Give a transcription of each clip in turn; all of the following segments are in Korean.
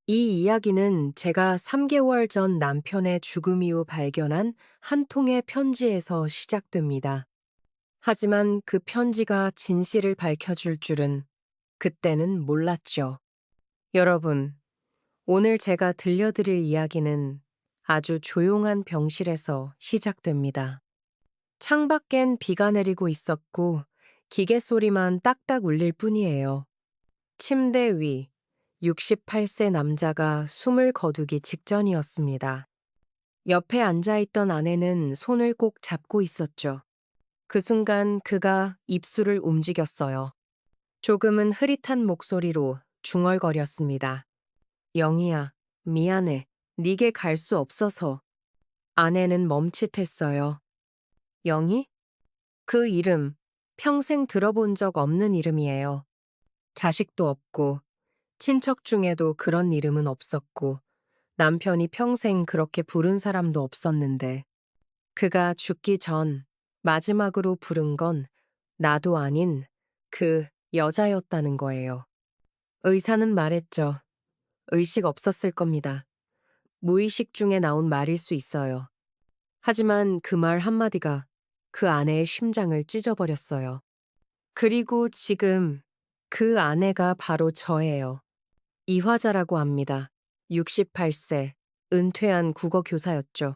이 이야기는 제가 3개월 전 남편의 죽음 이후 발견한 한 통의 편지에서 시작됩니다. 하지만 그 편지가 진실을 밝혀줄 줄은 그때는 몰랐죠. 여러분, 오늘 제가 들려드릴 이야기는 아주 조용한 병실에서 시작됩니다. 창밖엔 비가 내리고 있었고 기계 소리만 딱딱 울릴 뿐이에요. 침대 위 68세 남자가 숨을 거두기 직전이었습니다. 옆에 앉아있던 아내는 손을 꼭 잡고 있었죠. 그 순간 그가 입술을 움직였어요. 조금은 흐릿한 목소리로 중얼거렸습니다. 영희야, 미안해. 네게 갈 수 없어서. 아내는 멈칫했어요. 영희? 그 이름, 평생 들어본 적 없는 이름이에요. 자식도 없고, 친척 중에도 그런 이름은 없었고, 남편이 평생 그렇게 부른 사람도 없었는데, 그가 죽기 전 마지막으로 부른 건 나도 아닌 그 여자였다는 거예요. 의사는 말했죠. 의식 없었을 겁니다. 무의식 중에 나온 말일 수 있어요. 하지만 그 말 한마디가 그 아내의 심장을 찢어버렸어요. 그리고 지금 그 아내가 바로 저예요. 이화자라고 합니다. 68세, 은퇴한 국어 교사였죠.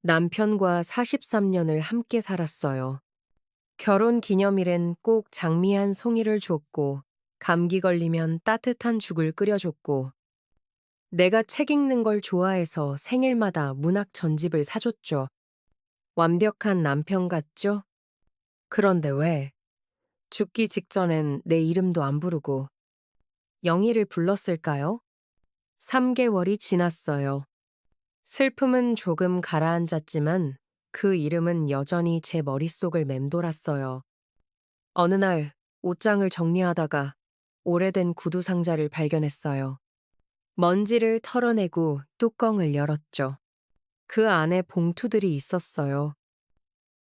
남편과 43년을 함께 살았어요. 결혼 기념일엔 꼭 장미 한 송이를 줬고, 감기 걸리면 따뜻한 죽을 끓여줬고, 내가 책 읽는 걸 좋아해서 생일마다 문학 전집을 사줬죠. 완벽한 남편 같죠? 그런데 왜? 죽기 직전엔 내 이름도 안 부르고 영희를 불렀을까요? 3개월이 지났어요. 슬픔은 조금 가라앉았지만 그 이름은 여전히 제 머릿속을 맴돌았어요. 어느 날 옷장을 정리하다가 오래된 구두 상자를 발견했어요. 먼지를 털어내고 뚜껑을 열었죠. 그 안에 봉투들이 있었어요.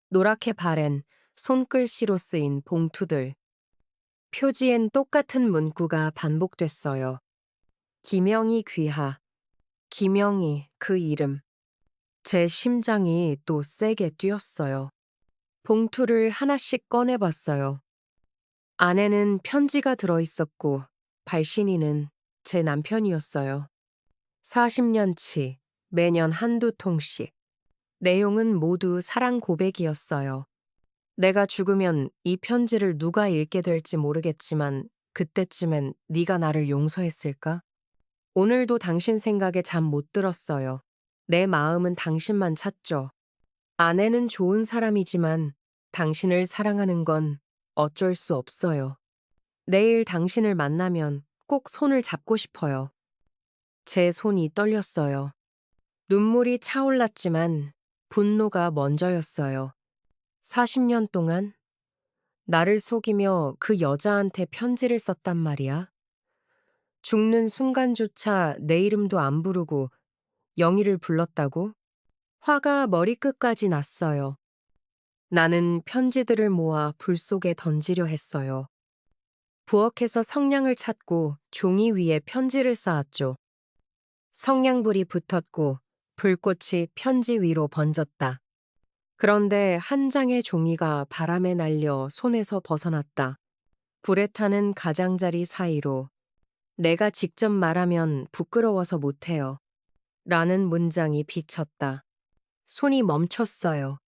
노랗게 바랜 손글씨로 쓰인 봉투들. 표지엔 똑같은 문구가 반복됐어요. 김영희 귀하. 김영희 그 이름. 제 심장이 또 세게 뛰었어요. 봉투를 하나씩 꺼내봤어요. 안에는 편지가 들어있었고 발신인은 제 남편이었어요. 40년치 매년 한두 통씩. 내용은 모두 사랑 고백이었어요. 내가 죽으면 이 편지를 누가 읽게 될지 모르겠지만 그때쯤엔 네가 나를 용서했을까? 오늘도 당신 생각에 잠 못 들었어요. 내 마음은 당신만 찾죠. 아내는 좋은 사람이지만 당신을 사랑하는 건 어쩔 수 없어요. 내일 당신을 만나면 꼭 손을 잡고 싶어요. 제 손이 떨렸어요. 눈물이 차올랐지만 분노가 먼저였어요. 40년 동안 나를 속이며 그 여자한테 편지를 썼단 말이야. 죽는 순간조차 내 이름도 안 부르고 영희를 불렀다고? 화가 머리끝까지 났어요. 나는 편지들을 모아 불 속에 던지려 했어요. 부엌에서 성냥을 찾고 종이 위에 편지를 쌓았죠. 성냥불이 붙었고 불꽃이 편지 위로 번졌다. 그런데 한 장의 종이가 바람에 날려 손에서 벗어났다. 불에 타는 가장자리 사이로 내가 직접 말하면 부끄러워서 못해요. 라는 문장이 비쳤다. 손이 멈췄어요.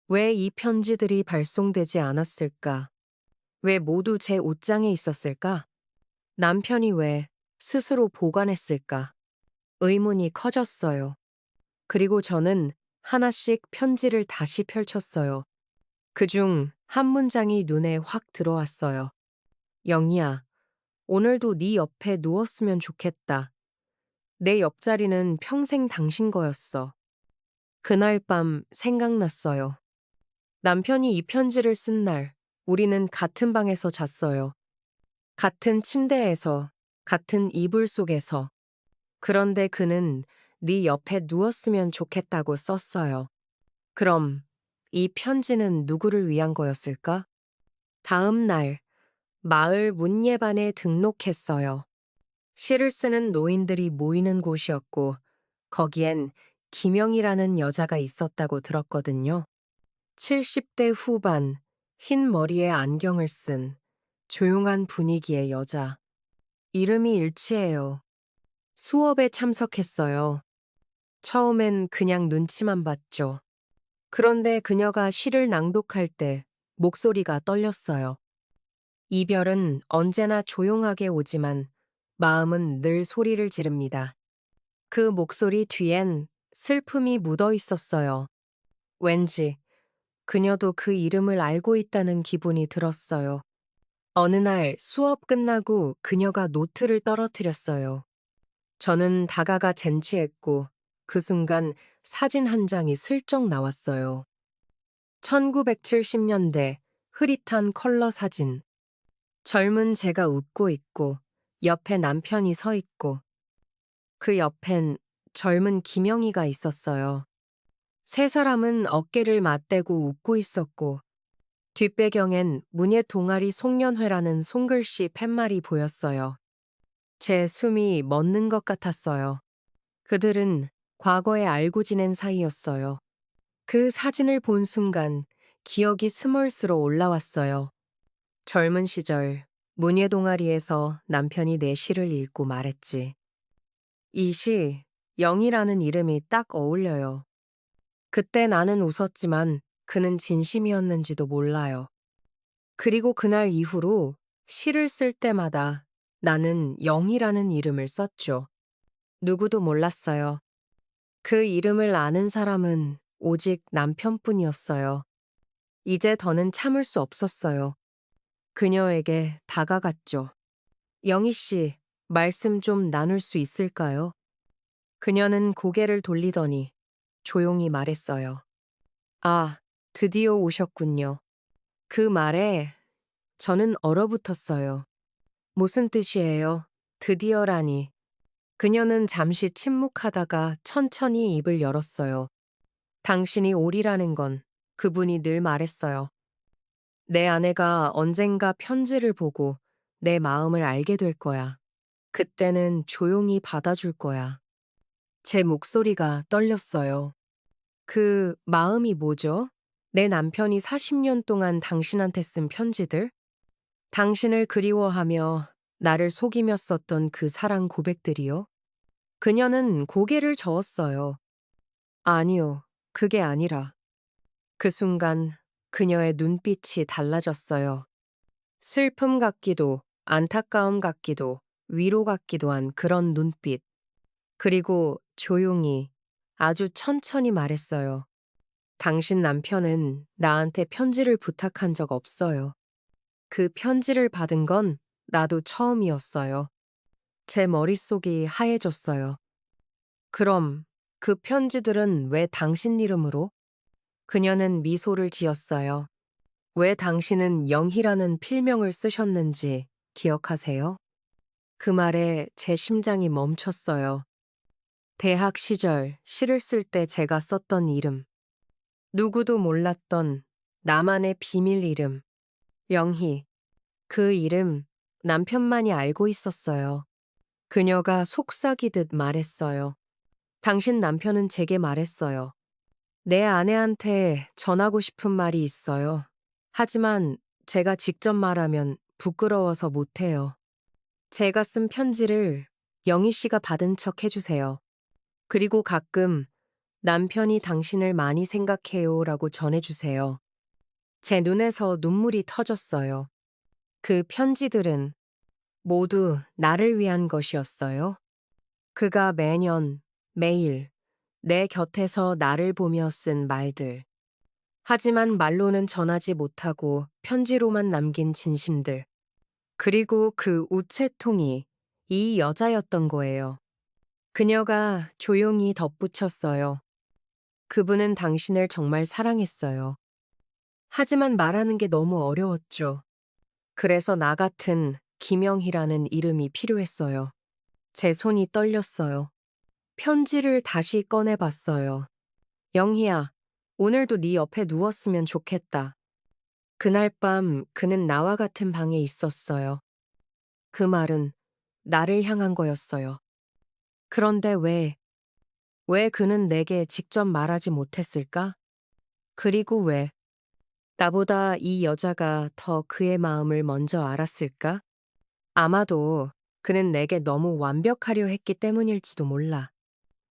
왜 이 편지들이 발송되지 않았을까? 왜 모두 제 옷장에 있었을까? 남편이 왜 스스로 보관했을까? 의문이 커졌어요. 그리고 저는 하나씩 편지를 다시 펼쳤어요. 그중 한 문장이 눈에 확 들어왔어요. 영희야, 오늘도 네 옆에 누웠으면 좋겠다. 내 옆자리는 평생 당신 거였어. 그날 밤 생각났어요. 남편이 이 편지를 쓴 날, 우리는 같은 방에서 잤어요. 같은 침대에서, 같은 이불 속에서. 그런데 그는 네 옆에 누웠으면 좋겠다고 썼어요. 그럼 이 편지는 누구를 위한 거였을까? 다음 날, 마을 문예반에 등록했어요. 시를 쓰는 노인들이 모이는 곳이었고, 거기엔 김영이라는 여자가 있었다고 들었거든요. 70대 후반, 흰 머리에 안경을 쓴 조용한 분위기의 여자. 이름이 일치해요. 수업에 참석했어요. 처음엔 그냥 눈치만 봤죠. 그런데 그녀가 시를 낭독할 때 목소리가 떨렸어요. 이별은 언제나 조용하게 오지만 마음은 늘 소리를 지릅니다. 그 목소리 뒤엔 슬픔이 묻어 있었어요. 왠지 그녀도 그 이름을 알고 있다는 기분이 들었어요. 어느 날 수업 끝나고 그녀가 노트를 떨어뜨렸어요. 저는 다가가 젠치했고 그 순간 사진 한 장이 슬쩍 나왔어요. 1970년대 흐릿한 컬러 사진. 젊은 제가 웃고 있고 옆에 남편이 서 있고 그 옆엔 젊은 김영희가 있었어요. 세 사람은 어깨를 맞대고 웃고 있었고 뒷배경엔 문예 동아리 송년회라는 손글씨 팻말이 보였어요. 제 숨이 멎는 것 같았어요. 그들은 과거에 알고 지낸 사이였어요. 그 사진을 본 순간 기억이 스멀스러 올라왔어요. 젊은 시절 문예 동아리에서 남편이 내 시를 읽고 말했지. 이 시, 영이라는 이름이 딱 어울려요. 그때 나는 웃었지만 그는 진심이었는지도 몰라요. 그리고 그날 이후로 시를 쓸 때마다 나는 영이라는 이름을 썼죠. 누구도 몰랐어요. 그 이름을 아는 사람은 오직 남편뿐이었어요. 이제 더는 참을 수 없었어요. 그녀에게 다가갔죠. 영희 씨, 말씀 좀 나눌 수 있을까요? 그녀는 고개를 돌리더니 조용히 말했어요. 아, 드디어 오셨군요. 그 말에 저는 얼어붙었어요. 무슨 뜻이에요? 드디어라니. 그녀는 잠시 침묵하다가 천천히 입을 열었어요. 당신이 오리라는 건 그분이 늘 말했어요. 내 아내가 언젠가 편지를 보고 내 마음을 알게 될 거야. 그때는 조용히 받아줄 거야. 제 목소리가 떨렸어요. 그 마음이 뭐죠? 내 남편이 40년 동안 당신한테 쓴 편지들? 당신을 그리워하며 나를 속이며 썼던 그 사랑 고백들이요? 그녀는 고개를 저었어요. 아니요, 그게 아니라. 그 순간 그녀의 눈빛이 달라졌어요. 슬픔 같기도, 안타까움 같기도, 위로 같기도 한 그런 눈빛. 그리고 조용히, 아주 천천히 말했어요. 당신 남편은 나한테 편지를 부탁한 적 없어요. 그 편지를 받은 건 나도 처음이었어요. 제 머릿속이 하얘졌어요. 그럼 그 편지들은 왜 당신 이름으로? 그녀는 미소를 지었어요. 왜 당신은 영희라는 필명을 쓰셨는지 기억하세요? 그 말에 제 심장이 멈췄어요. 대학 시절 시를 쓸 때 제가 썼던 이름. 누구도 몰랐던 나만의 비밀 이름. 영희. 그 이름 남편만이 알고 있었어요. 그녀가 속삭이듯 말했어요. 당신 남편은 제게 말했어요. 내 아내한테 전하고 싶은 말이 있어요. 하지만 제가 직접 말하면 부끄러워서 못해요. 제가 쓴 편지를 영희 씨가 받은 척 해주세요. 그리고 가끔 남편이 당신을 많이 생각해요 라고 전해주세요. 제 눈에서 눈물이 터졌어요. 그 편지들은 모두 나를 위한 것이었어요. 그가 매년, 매일 내 곁에서 나를 보며 쓴 말들. 하지만 말로는 전하지 못하고 편지로만 남긴 진심들. 그리고 그 우체통이 이 여자였던 거예요. 그녀가 조용히 덧붙였어요. 그분은 당신을 정말 사랑했어요. 하지만 말하는 게 너무 어려웠죠. 그래서 나 같은 김영희라는 이름이 필요했어요. 제 손이 떨렸어요. 편지를 다시 꺼내봤어요. 영희야, 오늘도 네 옆에 누웠으면 좋겠다. 그날 밤 그는 나와 같은 방에 있었어요. 그 말은 나를 향한 거였어요. 그런데 왜 그는 내게 직접 말하지 못했을까? 그리고 왜 나보다 이 여자가 더 그의 마음을 먼저 알았을까? 아마도 그는 내게 너무 완벽하려 했기 때문일지도 몰라.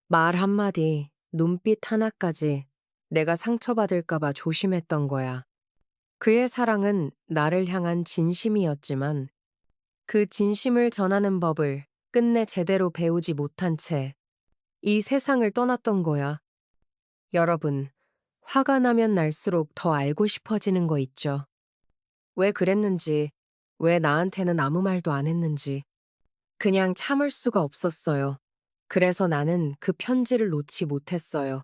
말 한마디, 눈빛 하나까지 내가 상처받을까봐 조심했던 거야. 그의 사랑은 나를 향한 진심이었지만 그 진심을 전하는 법을 끝내 제대로 배우지 못한 채 이 세상을 떠났던 거야. 여러분, 화가 나면 날수록 더 알고 싶어지는 거 있죠. 왜 그랬는지, 왜 나한테는 아무 말도 안 했는지. 그냥 참을 수가 없었어요. 그래서 나는 그 편지를 놓지 못했어요.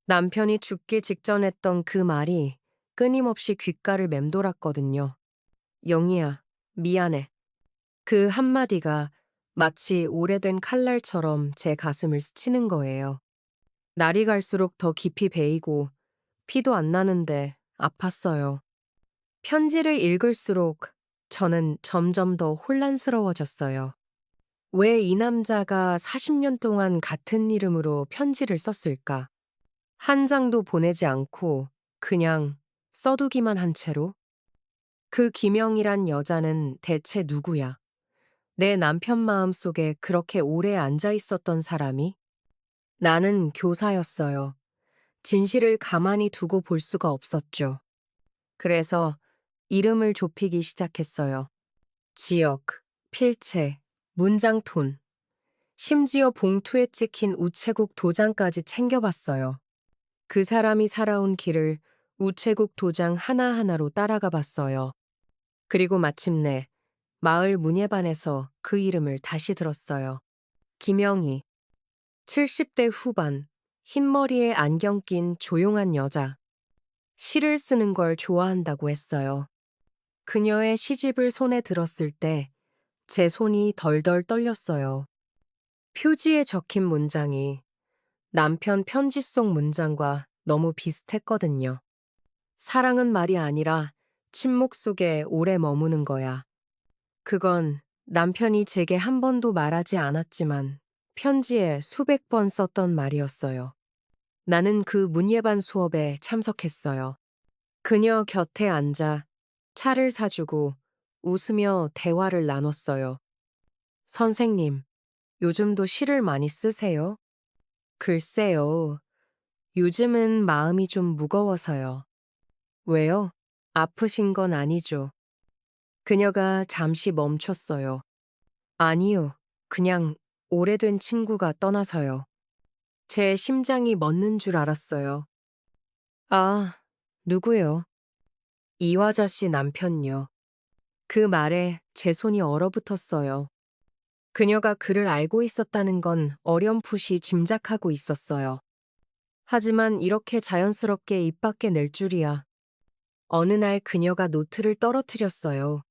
남편이 죽기 직전 했던 그 말이 끊임없이 귓가를 맴돌았거든요. 영희야, 미안해. 그 한마디가 마치 오래된 칼날처럼 제 가슴을 스치는 거예요. 날이 갈수록 더 깊이 베이고 피도 안 나는데 아팠어요. 편지를 읽을수록 저는 점점 더 혼란스러워졌어요. 왜 이 남자가 40년 동안 같은 이름으로 편지를 썼을까? 한 장도 보내지 않고 그냥 써두기만 한 채로? 그 김영이란 여자는 대체 누구야? 내 남편 마음속에 그렇게 오래 앉아 있었던 사람이? 나는 교사였어요. 진실을 가만히 두고 볼 수가 없었죠. 그래서 이름을 좁히기 시작했어요. 지역, 필체, 문장톤, 심지어 봉투에 찍힌 우체국 도장까지 챙겨봤어요. 그 사람이 살아온 길을 우체국 도장 하나하나로 따라가 봤어요. 그리고 마침내 마을 문예반에서 그 이름을 다시 들었어요. 김영희, 70대 후반, 흰머리에 안경 낀 조용한 여자. 시를 쓰는 걸 좋아한다고 했어요. 그녀의 시집을 손에 들었을 때 제 손이 덜덜 떨렸어요. 표지에 적힌 문장이 남편 편지 속 문장과 너무 비슷했거든요. 사랑은 말이 아니라 침묵 속에 오래 머무는 거야. 그건 남편이 제게 한 번도 말하지 않았지만 편지에 수백 번 썼던 말이었어요. 나는 그 문예반 수업에 참석했어요. 그녀 곁에 앉아 차를 사주고 웃으며 대화를 나눴어요. 선생님, 요즘도 시를 많이 쓰세요? 글쎄요. 요즘은 마음이 좀 무거워서요. 왜요? 아프신 건 아니죠. 그녀가 잠시 멈췄어요. 아니요. 그냥 오래된 친구가 떠나서요. 제 심장이 멎는 줄 알았어요. 아, 누구요? 이화자 씨 남편요. 그 말에 제 손이 얼어붙었어요. 그녀가 그를 알고 있었다는 건 어렴풋이 짐작하고 있었어요. 하지만 이렇게 자연스럽게 입 밖에 낼 줄이야. 어느 날 그녀가 노트를 떨어뜨렸어요.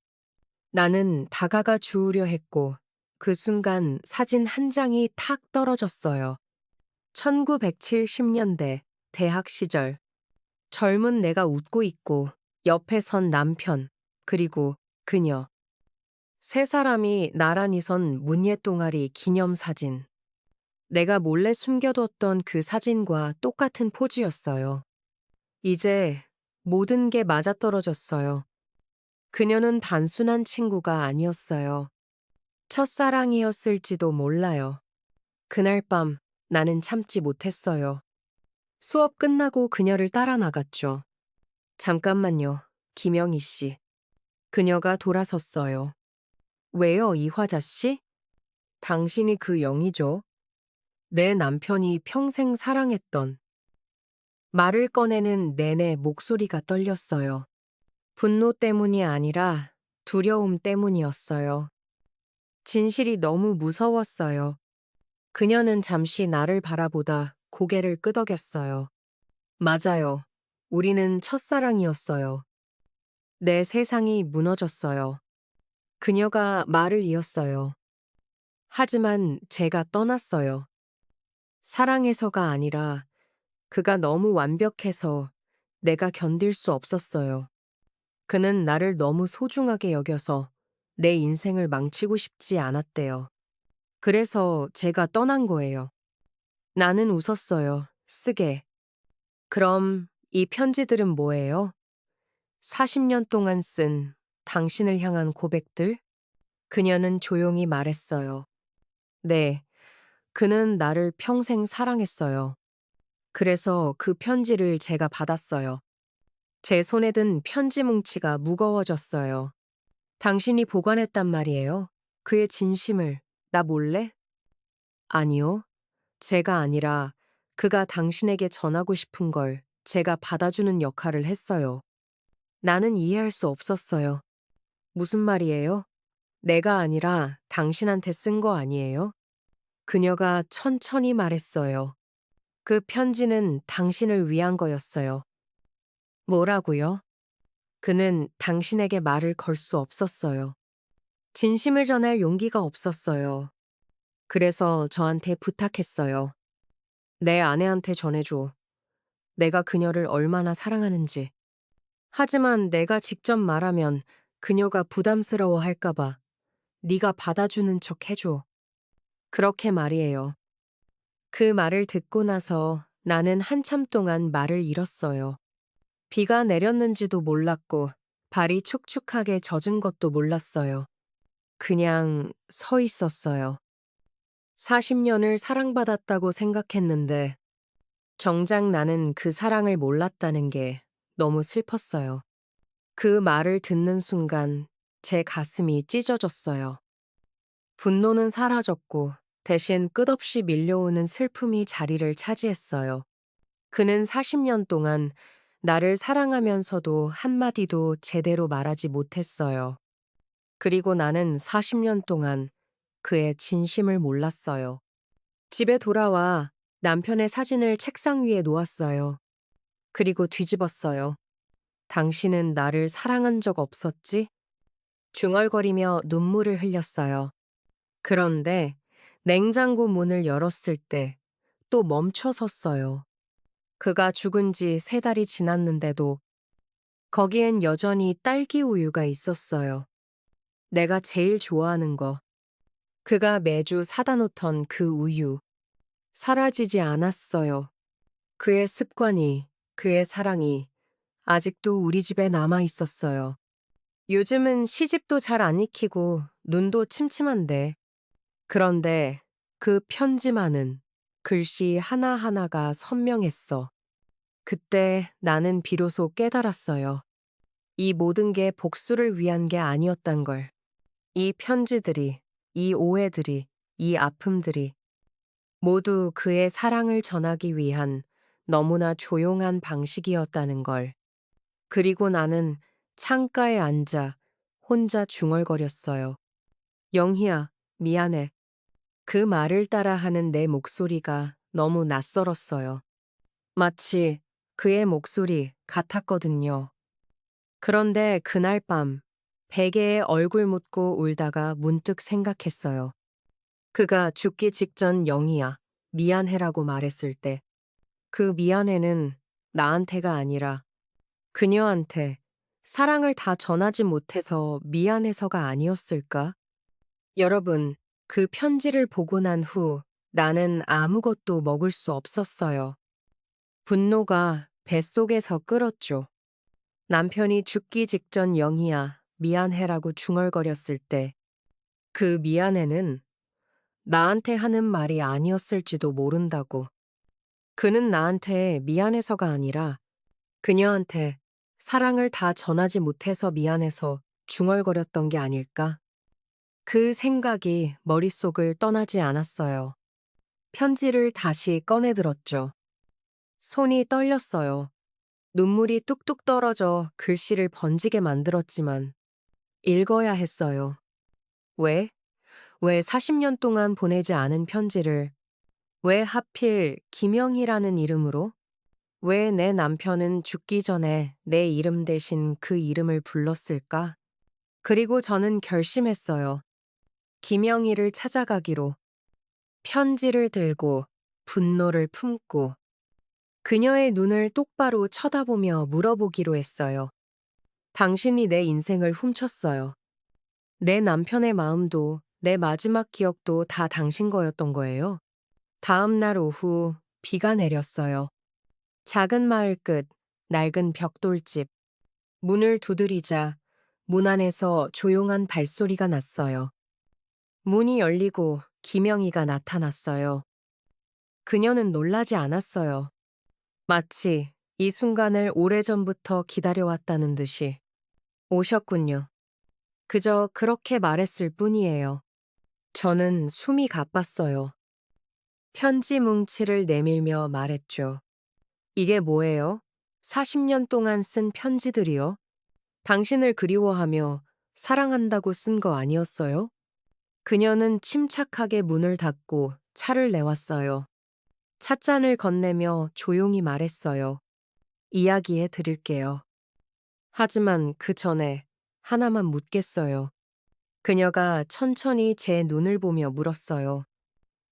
나는 다가가 주우려 했고 그 순간 사진 한 장이 탁 떨어졌어요. 1970년대 대학 시절 젊은 내가 웃고 있고 옆에 선 남편 그리고 그녀 세 사람이 나란히 선 문예 동아리 기념사진. 내가 몰래 숨겨뒀던 그 사진과 똑같은 포즈였어요. 이제 모든 게 맞아떨어졌어요. 그녀는 단순한 친구가 아니었어요. 첫사랑이었을지도 몰라요. 그날 밤 나는 참지 못했어요. 수업 끝나고 그녀를 따라 나갔죠. 잠깐만요, 김영희 씨. 그녀가 돌아섰어요. 왜요, 이화자 씨? 당신이 그 영이죠? 내 남편이 평생 사랑했던. 말을 꺼내는 내내 목소리가 떨렸어요. 분노 때문이 아니라 두려움 때문이었어요. 진실이 너무 무서웠어요. 그녀는 잠시 나를 바라보다 고개를 끄덕였어요. 맞아요. 우리는 첫사랑이었어요. 내 세상이 무너졌어요. 그녀가 말을 이었어요. 하지만 제가 떠났어요. 사랑해서가 아니라 그가 너무 완벽해서 내가 견딜 수 없었어요. 그는 나를 너무 소중하게 여겨서 내 인생을 망치고 싶지 않았대요. 그래서 제가 떠난 거예요. 나는 웃었어요. 쓰게. 그럼 이 편지들은 뭐예요? 40년 동안 쓴 당신을 향한 고백들? 그녀는 조용히 말했어요. 네, 그는 나를 평생 사랑했어요. 그래서 그 편지를 제가 받았어요. 제 손에 든 편지 뭉치가 무거워졌어요. 당신이 보관했단 말이에요. 그의 진심을 나 몰래? 아니요. 제가 아니라 그가 당신에게 전하고 싶은 걸 제가 받아주는 역할을 했어요. 나는 이해할 수 없었어요. 무슨 말이에요? 내가 아니라 당신한테 쓴 거 아니에요? 그녀가 천천히 말했어요. 그 편지는 당신을 위한 거였어요. 뭐라고요? 그는 당신에게 말을 걸 수 없었어요. 진심을 전할 용기가 없었어요. 그래서 저한테 부탁했어요. 내 아내한테 전해줘. 내가 그녀를 얼마나 사랑하는지. 하지만 내가 직접 말하면 그녀가 부담스러워 할까봐 네가 받아주는 척 해줘. 그렇게 말이에요. 그 말을 듣고 나서 나는 한참 동안 말을 잃었어요. 비가 내렸는지도 몰랐고 발이 축축하게 젖은 것도 몰랐어요. 그냥 서 있었어요. 40년을 사랑받았다고 생각했는데 정작 나는 그 사랑을 몰랐다는 게 너무 슬펐어요. 그 말을 듣는 순간 제 가슴이 찢어졌어요. 분노는 사라졌고 대신 끝없이 밀려오는 슬픔이 자리를 차지했어요. 그는 40년 동안 나를 사랑하면서도 한마디도 제대로 말하지 못했어요. 그리고 나는 40년 동안 그의 진심을 몰랐어요. 집에 돌아와 남편의 사진을 책상 위에 놓았어요. 그리고 뒤집었어요. 당신은 나를 사랑한 적 없었지? 중얼거리며 눈물을 흘렸어요. 그런데 냉장고 문을 열었을 때 또 멈춰 섰어요. 그가 죽은 지 3달이 지났는데도 거기엔 여전히 딸기 우유가 있었어요. 내가 제일 좋아하는 거. 그가 매주 사다 놓던 그 우유. 사라지지 않았어요. 그의 습관이, 그의 사랑이 아직도 우리 집에 남아 있었어요. 요즘은 시집도 잘 안 익히고 눈도 침침한데. 그런데 그 편지만은 글씨 하나하나가 선명했어. 그때 나는 비로소 깨달았어요. 이 모든 게 복수를 위한 게 아니었단 걸. 이 편지들이, 이 오해들이, 이 아픔들이 모두 그의 사랑을 전하기 위한 너무나 조용한 방식이었다는 걸. 그리고 나는 창가에 앉아 혼자 중얼거렸어요. 영희야, 미안해. 그 말을 따라하는 내 목소리가 너무 낯설었어요. 마치 그의 목소리 같았거든요. 그런데 그날 밤 베개에 얼굴 묻고 울다가 문득 생각했어요. 그가 죽기 직전 영희야, 미안해라고 말했을 때 그 미안해는 나한테가 아니라 그녀한테 사랑을 다 전하지 못해서 미안해서가 아니었을까? 여러분, 그 편지를 보고 난 후 나는 아무것도 먹을 수 없었어요. 분노가 뱃속에서 끓었죠. 남편이 죽기 직전 영희야, 미안해라고 중얼거렸을 때 그 미안해는 나한테 하는 말이 아니었을지도 모른다고. 그는 나한테 미안해서가 아니라 그녀한테 사랑을 다 전하지 못해서 미안해서 중얼거렸던 게 아닐까? 그 생각이 머릿속을 떠나지 않았어요. 편지를 다시 꺼내들었죠. 손이 떨렸어요. 눈물이 뚝뚝 떨어져 글씨를 번지게 만들었지만 읽어야 했어요. 왜? 왜 40년 동안 보내지 않은 편지를 왜 하필 김영희라는 이름으로? 왜 내 남편은 죽기 전에 내 이름 대신 그 이름을 불렀을까? 그리고 저는 결심했어요. 김영희를 찾아가기로. 편지를 들고 분노를 품고 그녀의 눈을 똑바로 쳐다보며 물어보기로 했어요. 당신이 내 인생을 훔쳤어요. 내 남편의 마음도 내 마지막 기억도 다 당신 거였던 거예요. 다음 날 오후 비가 내렸어요. 작은 마을 끝 낡은 벽돌집. 문을 두드리자 문 안에서 조용한 발소리가 났어요. 문이 열리고 김영희가 나타났어요. 그녀는 놀라지 않았어요. 마치 이 순간을 오래전부터 기다려왔다는 듯이. 오셨군요. 그저 그렇게 말했을 뿐이에요. 저는 숨이 가빴어요. 편지 뭉치를 내밀며 말했죠. 이게 뭐예요? 40년 동안 쓴 편지들이요? 당신을 그리워하며 사랑한다고 쓴 거 아니었어요? 그녀는 침착하게 문을 닫고 차를 내왔어요. 찻잔을 건네며 조용히 말했어요. 이야기해 드릴게요. 하지만 그 전에 하나만 묻겠어요. 그녀가 천천히 제 눈을 보며 물었어요.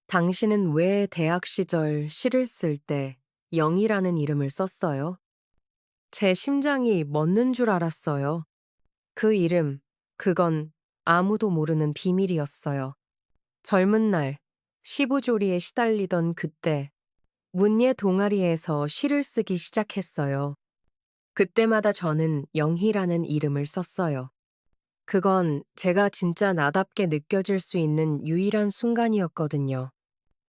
당신은 왜 대학 시절 시를 쓸 때 영이라는 이름을 썼어요? 제 심장이 멎는 줄 알았어요. 그 이름, 그건 아무도 모르는 비밀이었어요. 젊은 날, 시부조리에 시달리던 그때, 문예 동아리에서 시를 쓰기 시작했어요. 그때마다 저는 영희라는 이름을 썼어요. 그건 제가 진짜 나답게 느껴질 수 있는 유일한 순간이었거든요.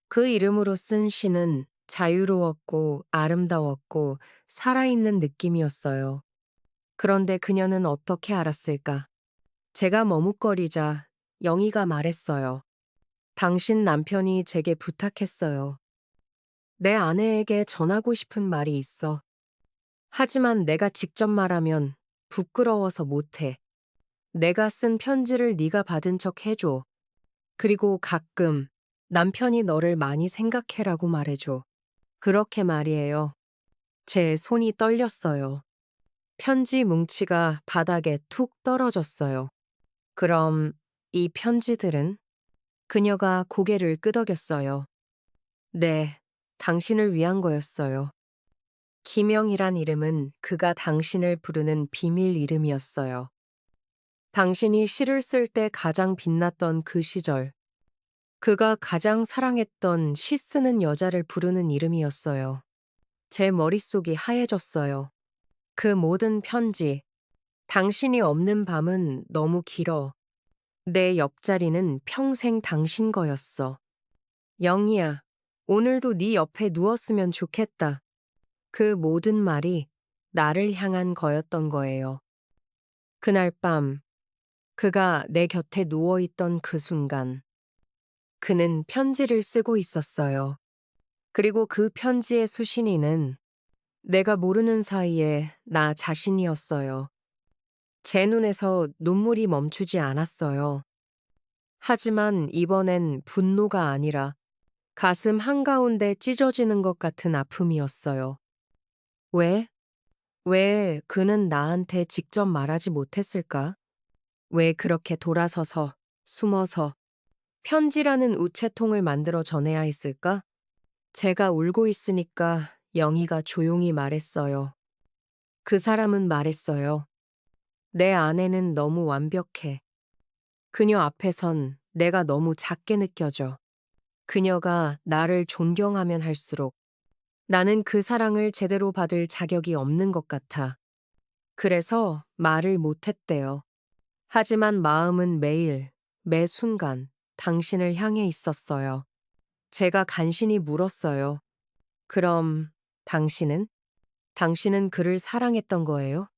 그 이름으로 쓴 시는 자유로웠고 아름다웠고 살아있는 느낌이었어요. 그런데 그녀는 어떻게 알았을까? 제가 머뭇거리자 영희가 말했어요. 당신 남편이 제게 부탁했어요. 내 아내에게 전하고 싶은 말이 있어. 하지만 내가 직접 말하면 부끄러워서 못해. 내가 쓴 편지를 네가 받은 척 해줘. 그리고 가끔 남편이 너를 많이 생각해라고 말해줘. 그렇게 말이에요. 제 손이 떨렸어요. 편지 뭉치가 바닥에 툭 떨어졌어요. 그럼 이 편지들은? 그녀가 고개를 끄덕였어요. 네, 당신을 위한 거였어요. 김영이란 이름은 그가 당신을 부르는 비밀 이름이었어요. 당신이 시를 쓸 때 가장 빛났던 그 시절, 그가 가장 사랑했던 시 쓰는 여자를 부르는 이름이었어요. 제 머릿속이 하얘졌어요. 그 모든 편지, 당신이 없는 밤은 너무 길어. 내 옆자리는 평생 당신 거였어. 영희야, 오늘도 네 옆에 누웠으면 좋겠다. 그 모든 말이 나를 향한 거였던 거예요. 그날 밤, 그가 내 곁에 누워있던 그 순간, 그는 편지를 쓰고 있었어요. 그리고 그 편지의 수신인은 내가 모르는 사이에 나 자신이었어요. 제 눈에서 눈물이 멈추지 않았어요. 하지만 이번엔 분노가 아니라 가슴 한가운데 찢어지는 것 같은 아픔이었어요. 왜? 왜 그는 나한테 직접 말하지 못했을까? 왜 그렇게 돌아서서, 숨어서, 편지라는 우체통을 만들어 전해야 했을까? 제가 울고 있으니까 영희가 조용히 말했어요. 그 사람은 말했어요. 내 아내는 너무 완벽해. 그녀 앞에선 내가 너무 작게 느껴져. 그녀가 나를 존경하면 할수록 나는 그 사랑을 제대로 받을 자격이 없는 것 같아. 그래서 말을 못했대요. 하지만 마음은 매일, 매 순간 당신을 향해 있었어요. 제가 간신히 물었어요. 그럼 당신은? 당신은 그를 사랑했던 거예요?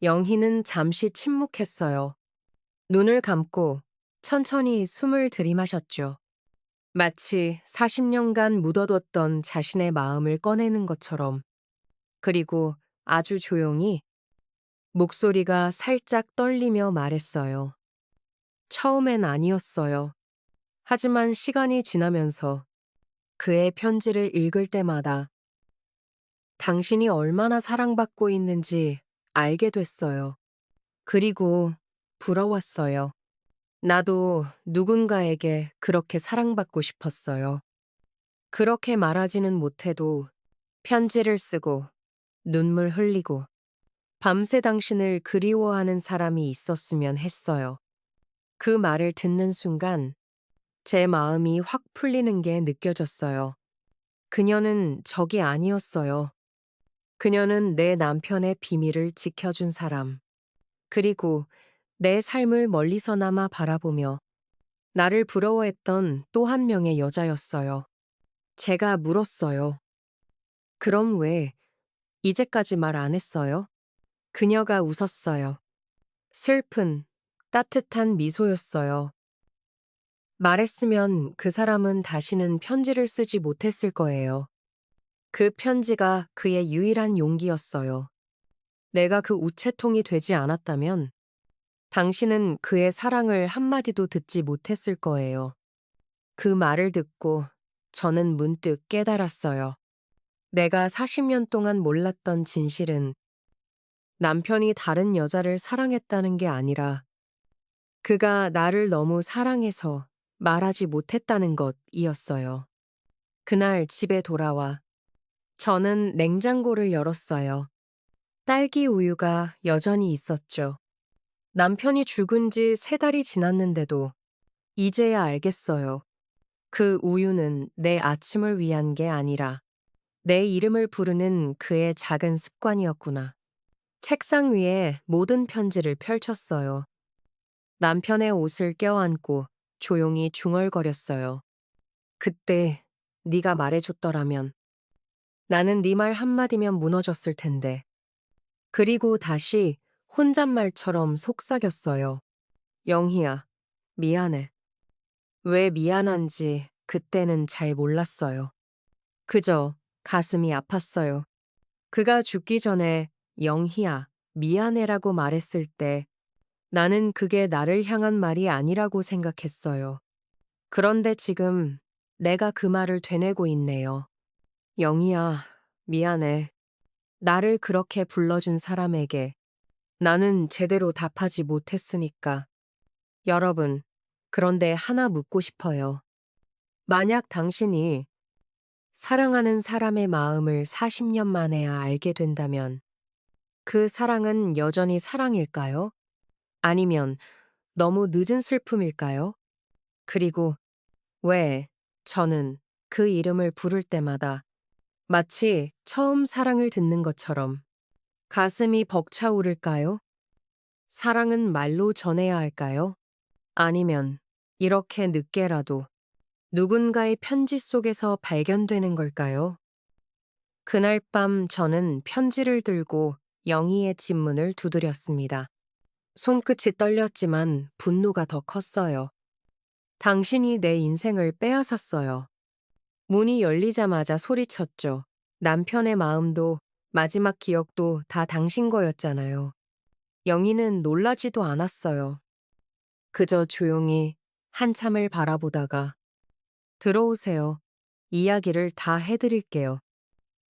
영희는 잠시 침묵했어요. 눈을 감고 천천히 숨을 들이마셨죠. 마치 40년간 묻어뒀던 자신의 마음을 꺼내는 것처럼. 그리고 아주 조용히 목소리가 살짝 떨리며 말했어요. 처음엔 아니었어요. 하지만 시간이 지나면서 그의 편지를 읽을 때마다 당신이 얼마나 사랑받고 있는지 알게 됐어요. 그리고 부러웠어요. 나도 누군가에게 그렇게 사랑받고 싶었어요. 그렇게 말하지는 못해도 편지를 쓰고 눈물 흘리고 밤새 당신을 그리워하는 사람이 있었으면 했어요. 그 말을 듣는 순간 제 마음이 확 풀리는 게 느껴졌어요. 그녀는 적이 아니었어요. 그녀는 내 남편의 비밀을 지켜준 사람. 그리고 내 삶을 멀리서나마 바라보며 나를 부러워했던 또 한 명의 여자였어요. 제가 물었어요. 그럼 왜 이제까지 말 안 했어요? 그녀가 웃었어요. 슬픈, 따뜻한 미소였어요. 말했으면 그 사람은 다시는 편지를 쓰지 못했을 거예요. 그 편지가 그의 유일한 용기였어요. 내가 그 우체통이 되지 않았다면 당신은 그의 사랑을 한마디도 듣지 못했을 거예요. 그 말을 듣고 저는 문득 깨달았어요. 내가 40년 동안 몰랐던 진실은 남편이 다른 여자를 사랑했다는 게 아니라 그가 나를 너무 사랑해서 말하지 못했다는 것이었어요. 그날 집에 돌아와 저는 냉장고를 열었어요. 딸기 우유가 여전히 있었죠. 남편이 죽은 지 3달이 지났는데도 이제야 알겠어요. 그 우유는 내 아침을 위한 게 아니라 내 이름을 부르는 그의 작은 습관이었구나. 책상 위에 모든 편지를 펼쳤어요. 남편의 옷을 껴안고 조용히 중얼거렸어요. 그때 네가 말해줬더라면 나는 네 말 한마디면 무너졌을 텐데. 그리고 다시 혼잣말처럼 속삭였어요. 영희야, 미안해. 왜 미안한지 그때는 잘 몰랐어요. 그저 가슴이 아팠어요. 그가 죽기 전에 영희야, 미안해라고 말했을 때 나는 그게 나를 향한 말이 아니라고 생각했어요. 그런데 지금 내가 그 말을 되뇌고 있네요. 영희야, 미안해. 나를 그렇게 불러준 사람에게 나는 제대로 답하지 못했으니까. 여러분, 그런데 하나 묻고 싶어요. 만약 당신이 사랑하는 사람의 마음을 40년 만에야 알게 된다면 그 사랑은 여전히 사랑일까요? 아니면 너무 늦은 슬픔일까요? 그리고 왜 저는 그 이름을 부를 때마다 마치 처음 사랑을 듣는 것처럼 가슴이 벅차오를까요? 사랑은 말로 전해야 할까요? 아니면 이렇게 늦게라도 누군가의 편지 속에서 발견되는 걸까요? 그날 밤 저는 편지를 들고 영희의 집 문을 두드렸습니다. 손끝이 떨렸지만 분노가 더 컸어요. 당신이 내 인생을 빼앗았어요. 문이 열리자마자 소리쳤죠. 남편의 마음도 마지막 기억도 다 당신 거였잖아요. 영희는 놀라지도 않았어요. 그저 조용히 한참을 바라보다가 들어오세요. 이야기를 다 해드릴게요.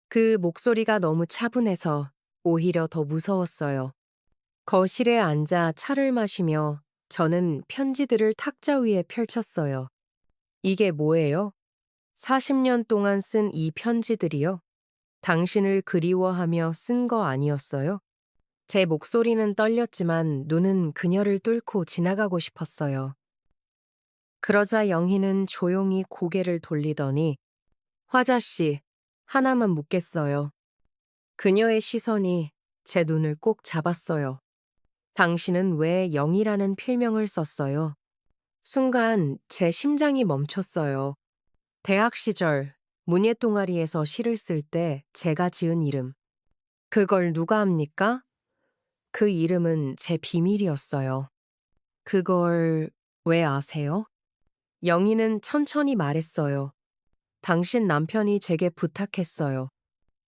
그 목소리가 너무 차분해서 오히려 더 무서웠어요. 거실에 앉아 차를 마시며 저는 편지들을 탁자 위에 펼쳤어요. 이게 뭐예요? 40년 동안 쓴 이 편지들이요? 당신을 그리워하며 쓴 거 아니었어요? 제 목소리는 떨렸지만 눈은 그녀를 뚫고 지나가고 싶었어요. 그러자 영희는 조용히 고개를 돌리더니 화자씨, 하나만 묻겠어요. 그녀의 시선이 제 눈을 꼭 잡았어요. 당신은 왜 영희라는 필명을 썼어요? 순간 제 심장이 멈췄어요. 대학 시절 문예 동아리에서 시를 쓸 때 제가 지은 이름. 그걸 누가 압니까? 그 이름은 제 비밀이었어요. 그걸 왜 아세요? 영희는 천천히 말했어요. 당신 남편이 제게 부탁했어요.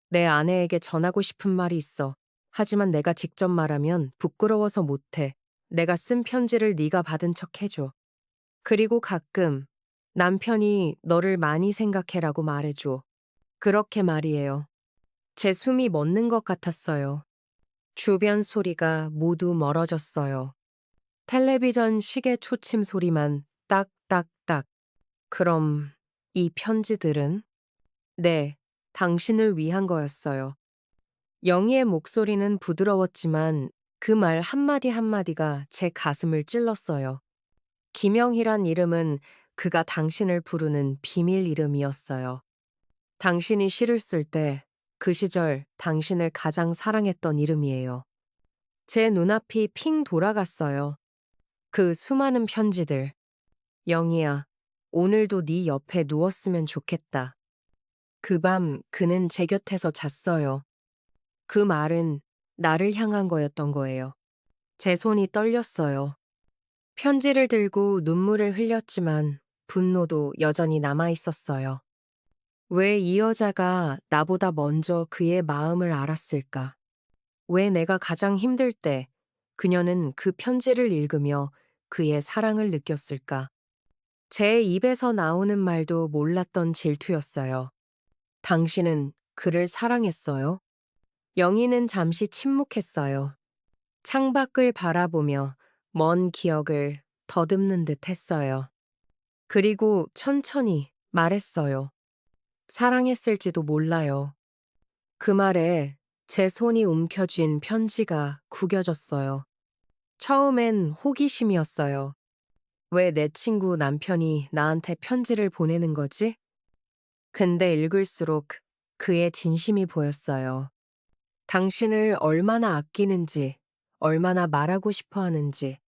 내 아내에게 전하고 싶은 말이 있어. 하지만 내가 직접 말하면 부끄러워서 못해. 내가 쓴 편지를 네가 받은 척 해줘. 그리고 가끔 남편이 너를 많이 생각해라고 말해줘. 그렇게 말이에요. 제 숨이 멎는 것 같았어요. 주변 소리가 모두 멀어졌어요. 텔레비전 시계 초침 소리만 딱딱딱. 그럼 이 편지들은? 네, 당신을 위한 거였어요. 영희의 목소리는 부드러웠지만 그 말 한마디 한마디가 제 가슴을 찔렀어요. 김영희란 이름은 그가 당신을 부르는 비밀 이름이었어요. 당신이 시를 쓸 때 그 시절 당신을 가장 사랑했던 이름이에요. 제 눈앞이 핑 돌아갔어요. 그 수많은 편지들. 영희야, 오늘도 네 옆에 누웠으면 좋겠다. 그 밤 그는 제 곁에서 잤어요. 그 말은 나를 향한 거였던 거예요. 제 손이 떨렸어요. 편지를 들고 눈물을 흘렸지만 분노도 여전히 남아 있었어요. 왜 이 여자가 나보다 먼저 그의 마음을 알았을까? 왜 내가 가장 힘들 때 그녀는 그 편지를 읽으며 그의 사랑을 느꼈을까? 제 입에서 나오는 말도 몰랐던 질투였어요. 당신은 그를 사랑했어요? 영희는 잠시 침묵했어요. 창밖을 바라보며 먼 기억을 더듬는 듯 했어요. 그리고 천천히 말했어요. 사랑했을지도 몰라요. 그 말에 제 손이 움켜쥔 편지가 구겨졌어요. 처음엔 호기심이었어요. 왜 내 친구 남편이 나한테 편지를 보내는 거지? 근데 읽을수록 그의 진심이 보였어요. 당신을 얼마나 아끼는지, 얼마나 말하고 싶어 하는지,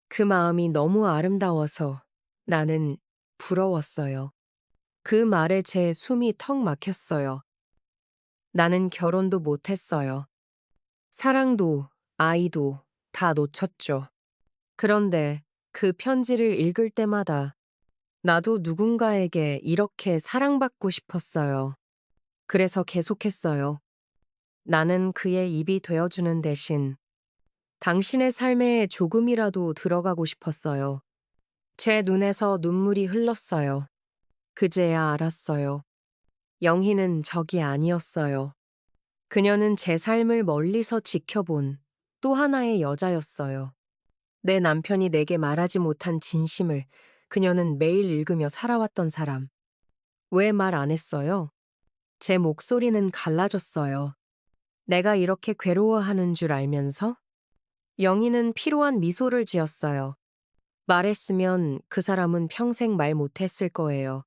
그 마음이 너무 아름다워서 나는 부러웠어요. 그 말에 제 숨이 턱 막혔어요. 나는 결혼도 못했어요. 사랑도, 아이도 다 놓쳤죠. 그런데 그 편지를 읽을 때마다 나도 누군가에게 이렇게 사랑받고 싶었어요. 그래서 계속했어요. 나는 그의 입이 되어주는 대신 당신의 삶에 조금이라도 들어가고 싶었어요. 제 눈에서 눈물이 흘렀어요. 그제야 알았어요. 영희는 적이 아니었어요. 그녀는 제 삶을 멀리서 지켜본 또 하나의 여자였어요. 내 남편이 내게 말하지 못한 진심을 그녀는 매일 읽으며 살아왔던 사람. 왜 말 안 했어요? 제 목소리는 갈라졌어요. 내가 이렇게 괴로워하는 줄 알면서? 영희는 피로한 미소를 지었어요. 말했으면 그 사람은 평생 말 못했을 거예요.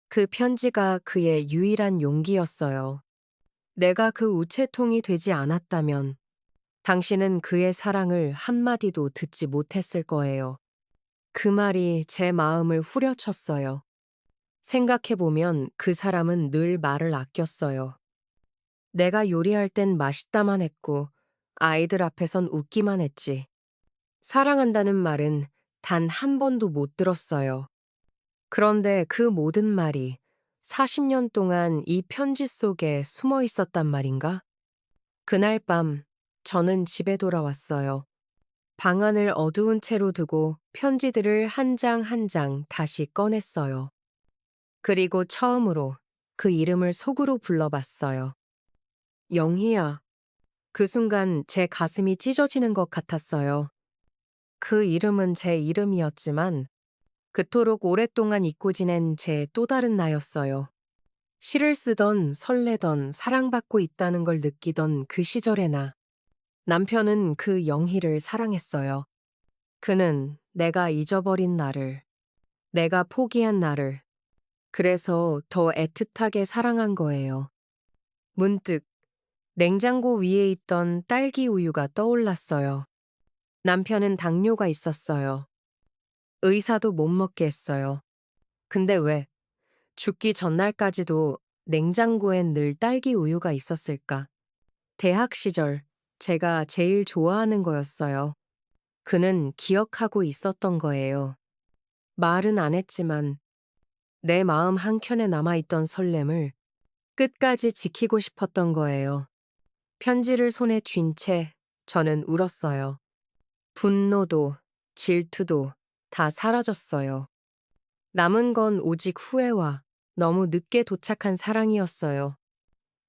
그 편지가 그의 유일한 용기였어요. 내가 그 우체통이 되지 않았다면 당신은 그의 사랑을 한마디도 듣지 못했을 거예요. 그 말이 제 마음을 후려쳤어요. 생각해보면 그 사람은 늘 말을 아꼈어요. 내가 요리할 땐 맛있다만 했고 아이들 앞에선 웃기만 했지. 사랑한다는 말은 단 한 번도 못 들었어요. 그런데 그 모든 말이 40년 동안 이 편지 속에 숨어 있었단 말인가? 그날 밤 저는 집에 돌아왔어요. 방안을 어두운 채로 두고 편지들을 한 장 한 장 다시 꺼냈어요. 그리고 처음으로 그 이름을 속으로 불러봤어요. 영희야. 그 순간 제 가슴이 찢어지는 것 같았어요. 그 이름은 제 이름이었지만 그토록 오랫동안 잊고 지낸 제 또 다른 나였어요. 시를 쓰던 설레던 사랑받고 있다는 걸 느끼던 그 시절의 나. 남편은 그 영희를 사랑했어요. 그는 내가 잊어버린 나를, 내가 포기한 나를, 그래서 더 애틋하게 사랑한 거예요. 문득 냉장고 위에 있던 딸기 우유가 떠올랐어요. 남편은 당뇨가 있었어요. 의사도 못 먹게 했어요. 근데 왜 죽기 전날까지도 냉장고엔 늘 딸기 우유가 있었을까? 대학 시절 제가 제일 좋아하는 거였어요. 그는 기억하고 있었던 거예요. 말은 안 했지만 내 마음 한켠에 남아있던 설렘을 끝까지 지키고 싶었던 거예요. 편지를 손에 쥔 채 저는 울었어요. 분노도 질투도 다 사라졌어요. 남은 건 오직 후회와 너무 늦게 도착한 사랑이었어요.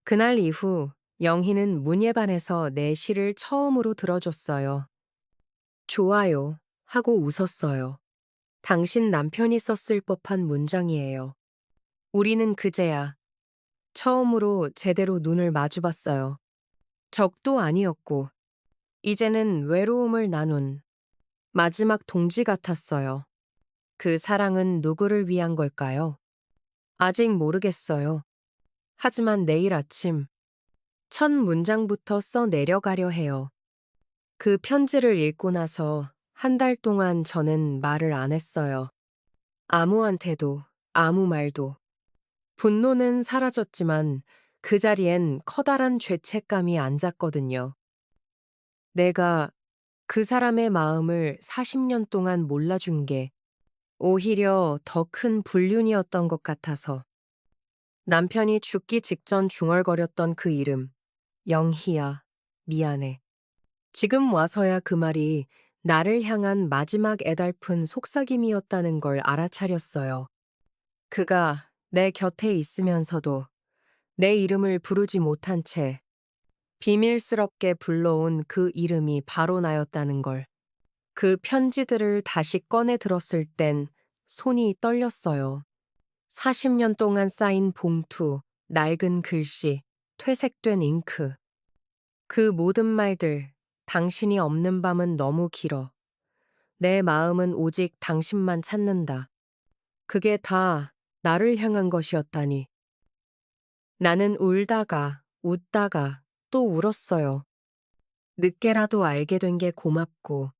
그날 이후 영희는 문예반에서 내 시를 처음으로 들어줬어요. 좋아요 하고 웃었어요. 당신 남편이 썼을 법한 문장이에요. 우리는 그제야 처음으로 제대로 눈을 마주봤어요. 적도 아니었고 이제는 외로움을 나눈 마지막 동지 같았어요. 그 사랑은 누구를 위한 걸까요? 아직 모르겠어요. 하지만 내일 아침 첫 문장부터 써 내려가려 해요. 그 편지를 읽고 나서 한 달 동안 저는 말을 안 했어요. 아무한테도, 아무 말도. 분노는 사라졌지만 그 자리엔 커다란 죄책감이 앉았거든요. 내가 그 사람의 마음을 40년 동안 몰라준 게 오히려 더 큰 불륜이었던 것 같아서. 남편이 죽기 직전 중얼거렸던 그 이름, 영희야, 미안해. 지금 와서야 그 말이 나를 향한 마지막 애달픈 속삭임이었다는 걸 알아차렸어요. 그가 내 곁에 있으면서도 내 이름을 부르지 못한 채 비밀스럽게 불러온 그 이름이 바로 나였다는 걸. 그 편지들을 다시 꺼내 들었을 땐 손이 떨렸어요. 40년 동안 쌓인 봉투, 낡은 글씨, 퇴색된 잉크. 그 모든 말들, 당신이 없는 밤은 너무 길어. 내 마음은 오직 당신만 찾는다. 그게 다 나를 향한 것이었다니. 나는 울다가, 웃다가 또 울었어요. 늦게라도 알게 된 게 고맙고,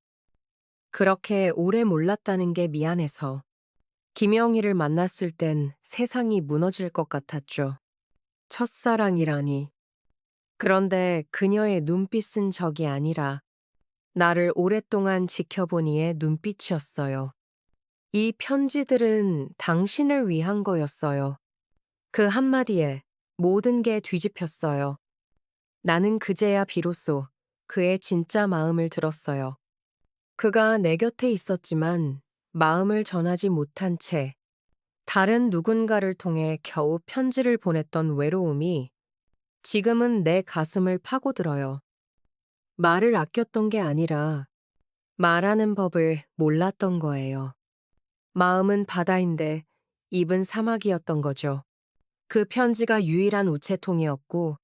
그렇게 오래 몰랐다는 게 미안해서. 김영희를 만났을 땐 세상이 무너질 것 같았죠. 첫사랑이라니. 그런데 그녀의 눈빛은 적이 아니라 나를 오랫동안 지켜본 이의 눈빛이었어요. 이 편지들은 당신을 위한 거였어요. 그 한마디에 모든 게 뒤집혔어요. 나는 그제야 비로소 그의 진짜 마음을 들었어요. 그가 내 곁에 있었지만 마음을 전하지 못한 채 다른 누군가를 통해 겨우 편지를 보냈던 외로움이 지금은 내 가슴을 파고들어요. 말을 아꼈던 게 아니라 말하는 법을 몰랐던 거예요. 마음은 바다인데 입은 사막이었던 거죠. 그 편지가 유일한 우체통이었고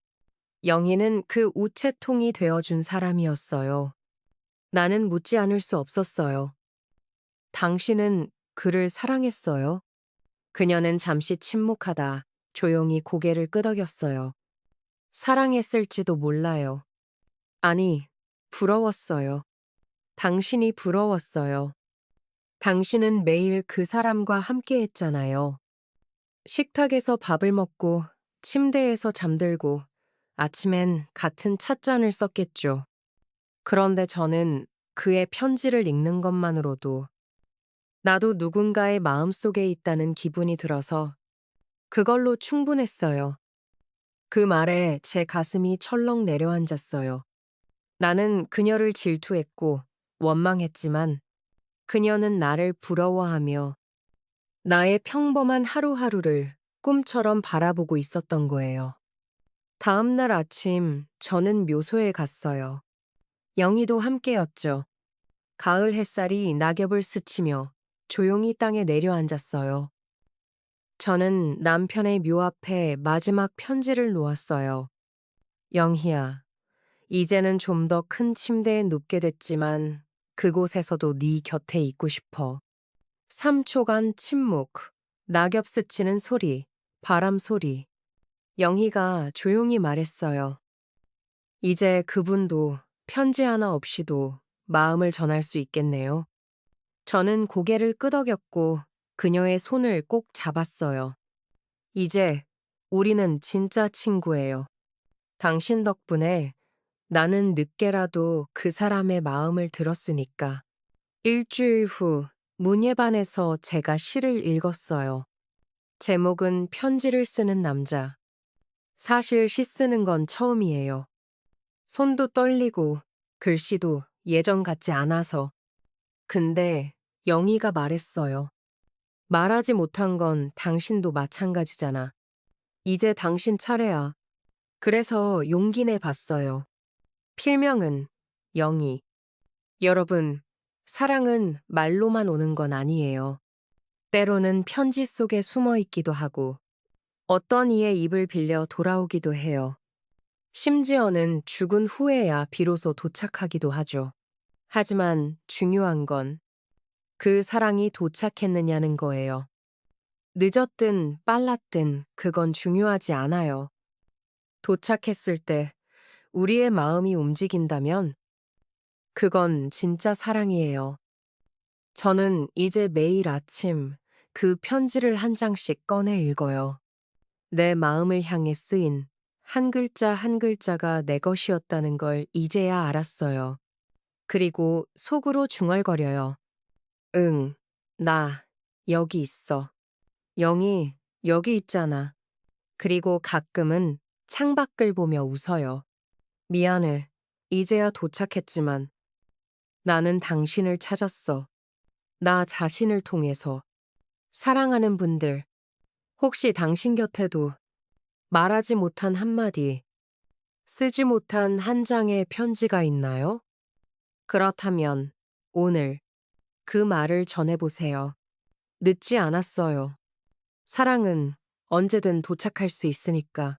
영희는 그 우체통이 되어준 사람이었어요. 나는 묻지 않을 수 없었어요. 당신은 그를 사랑했어요? 그녀는 잠시 침묵하다 조용히 고개를 끄덕였어요. 사랑했을지도 몰라요. 아니, 부러웠어요. 당신이 부러웠어요. 당신은 매일 그 사람과 함께 했잖아요. 식탁에서 밥을 먹고 침대에서 잠들고 아침엔 같은 찻잔을 썼겠죠. 그런데 저는 그의 편지를 읽는 것만으로도 나도 누군가의 마음속에 있다는 기분이 들어서 그걸로 충분했어요. 그 말에 제 가슴이 철렁 내려앉았어요. 나는 그녀를 질투했고 원망했지만 그녀는 나를 부러워하며 나의 평범한 하루하루를 꿈처럼 바라보고 있었던 거예요. 다음 날 아침 저는 묘소에 갔어요. 영희도 함께였죠. 가을 햇살이 낙엽을 스치며 조용히 땅에 내려앉았어요. 저는 남편의 묘 앞에 마지막 편지를 놓았어요. 영희야, 이제는 좀 더 큰 침대에 눕게 됐지만 그곳에서도 네 곁에 있고 싶어. 3초간 침묵, 낙엽 스치는 소리, 바람 소리. 영희가 조용히 말했어요. 이제 그분도 편지 하나 없이도 마음을 전할 수 있겠네요. 저는 고개를 끄덕였고 그녀의 손을 꼭 잡았어요. 이제 우리는 진짜 친구예요. 당신 덕분에 나는 늦게라도 그 사람의 마음을 들었으니까. 일주일 후 문예반에서 제가 시를 읽었어요. 제목은 편지를 쓰는 남자. 사실 시 쓰는 건 처음이에요. 손도 떨리고 글씨도 예전 같지 않아서. 근데 영희가 말했어요. 말하지 못한 건 당신도 마찬가지잖아. 이제 당신 차례야. 그래서 용기 내 봤어요. 필명은 영희. 여러분, 사랑은 말로만 오는 건 아니에요. 때로는 편지 속에 숨어 있기도 하고, 어떤 이의 입을 빌려 돌아오기도 해요. 심지어는 죽은 후에야 비로소 도착하기도 하죠. 하지만 중요한 건 그 사랑이 도착했느냐는 거예요. 늦었든 빨랐든 그건 중요하지 않아요. 도착했을 때 우리의 마음이 움직인다면 그건 진짜 사랑이에요. 저는 이제 매일 아침 그 편지를 한 장씩 꺼내 읽어요. 내 마음을 향해 쓰인 한 글자 한 글자가 내 것이었다는 걸 이제야 알았어요. 그리고 속으로 중얼거려요. 응, 나 여기 있어. 영이 여기 있잖아. 그리고 가끔은 창밖을 보며 웃어요. 미안해. 이제야 도착했지만 나는 당신을 찾았어. 나 자신을 통해서. 사랑하는 분들, 혹시 당신 곁에도 말하지 못한 한마디, 쓰지 못한 한 장의 편지가 있나요? 그렇다면 오늘 그 말을 전해보세요. 늦지 않았어요. 사랑은 언제든 도착할 수 있으니까.